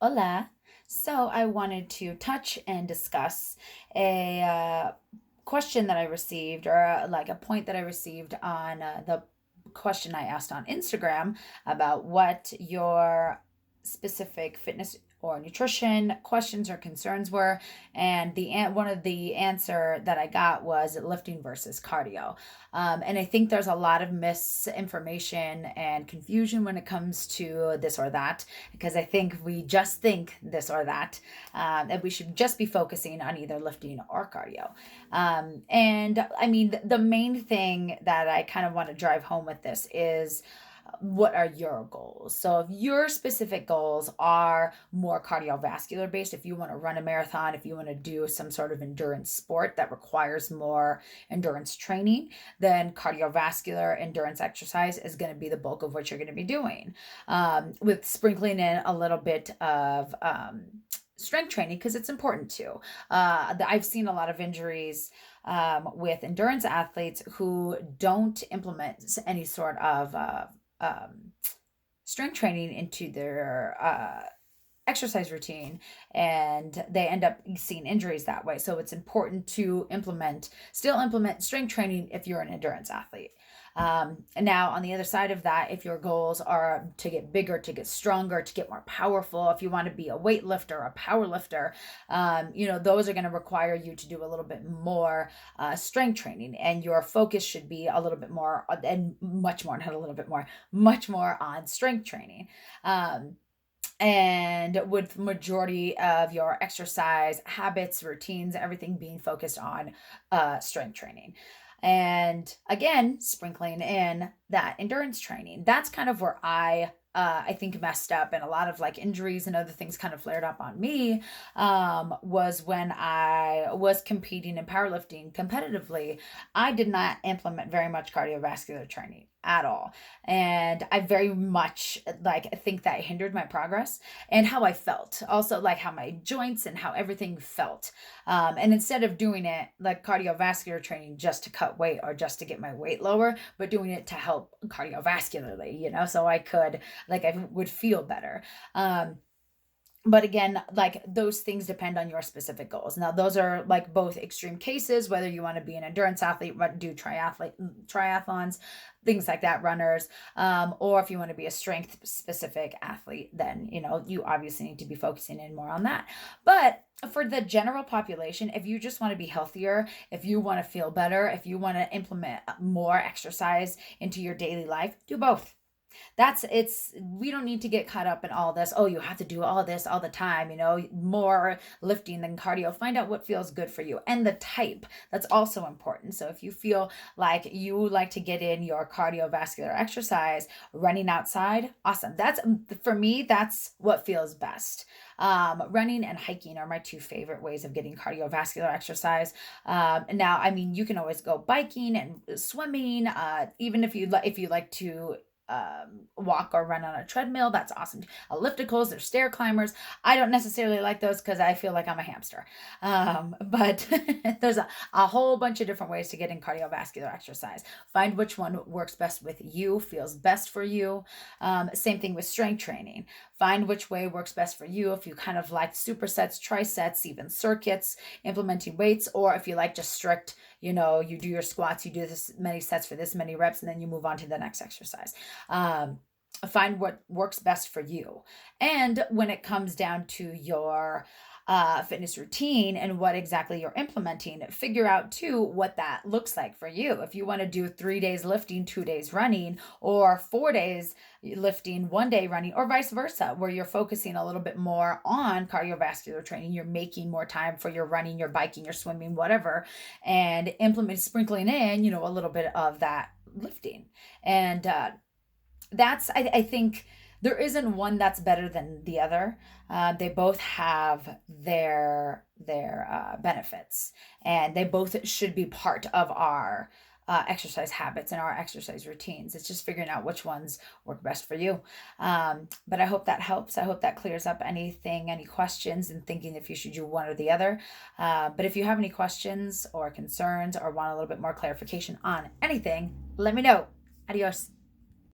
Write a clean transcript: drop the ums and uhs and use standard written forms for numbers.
Hola. So I wanted to touch and discuss a question that I received, or like a point that I received on the question I asked on Instagram about what your specific fitness or nutrition questions or concerns were, and one of the answer that I got was lifting versus cardio. And I think there's a lot of misinformation and confusion when it comes to this or that, because I think we just think this or that, and we should just be focusing on either lifting or cardio. And I mean, the main thing that I kind of want to drive home with this is what are your goals? So if your specific goals are more cardiovascular based, if you want to run a marathon, if you want to do some sort of endurance sport that requires more endurance training, then cardiovascular endurance exercise is going to be the bulk of what you're going to be doing, with sprinkling in a little bit of strength training because it's important too. I've seen a lot of injuries with endurance athletes who don't implement any sort of um, strength training into their exercise routine, and they end up seeing injuries that way. So it's important to still implement strength training if you're an endurance athlete. And now, on the other side of that, if your goals are to get bigger, to get stronger, to get more powerful, if you want to be a weightlifter, a power lifter, those are going to require you to do a little bit more strength training, and your focus should be a little bit more, and much more, not a little bit more, much more on strength training. And with majority of your exercise habits, routines, everything being focused on strength training. And again, sprinkling in that endurance training. That's kind of where I think messed up, and a lot of like injuries and other things kind of flared up on me, was when I was competing in powerlifting competitively. I did not implement very much cardiovascular training at all, and I very much like think that hindered my progress and how I felt, also like how my joints and how everything felt. And instead of doing it like cardiovascular training just to cut weight or just to get my weight lower, but doing it to help cardiovascularly, so I could, like, I would feel better. But again, like, those things depend on your specific goals. Now, those are like both extreme cases, whether you want to be an endurance athlete, do triathlons, things like that, runners, or if you want to be a strength specific athlete, then you obviously need to be focusing in more on that. But for the general population, if you just want to be healthier, if you want to feel better, if you want to implement more exercise into your daily life, do both. We don't need to get caught up in all this. Oh, you have to do all this all the time, more lifting than cardio. Find out what feels good for you, and the type. That's also important. So if you feel like you like to get in your cardiovascular exercise running outside, awesome. That's, for me, that's what feels best. Running and hiking are my two favorite ways of getting cardiovascular exercise. Now, I mean, you can always go biking and swimming, even if you like to walk or run on a treadmill. That's awesome. Ellipticals, they're stair climbers. I don't necessarily like those because I feel like I'm a hamster. But there's a whole bunch of different ways to get in cardiovascular exercise. Find which one works best with you, feels best for you. Same thing with strength training. Find which way works best for you. If you kind of like supersets, trisets, even circuits, implementing weights, or if you like just strict, you do your squats, you do this many sets for this many reps, and then you move on to the next exercise. Find what works best for you. And when it comes down to your fitness routine and what exactly you're implementing, figure out too what that looks like for you. If you want to do 3 days lifting, 2 days running, or 4 days lifting, 1 day running, or vice versa, where you're focusing a little bit more on cardiovascular training, you're making more time for your running, your biking, your swimming, whatever, and sprinkling in, a little bit of that lifting. And I think there isn't one that's better than the other. They both have their benefits, and they both should be part of our exercise habits and our exercise routines. It's just figuring out which ones work best for you. But I hope that helps. I hope that clears up any questions, and thinking if you should do one or the other. But if you have any questions or concerns or want a little bit more clarification on anything, let me know. Adios.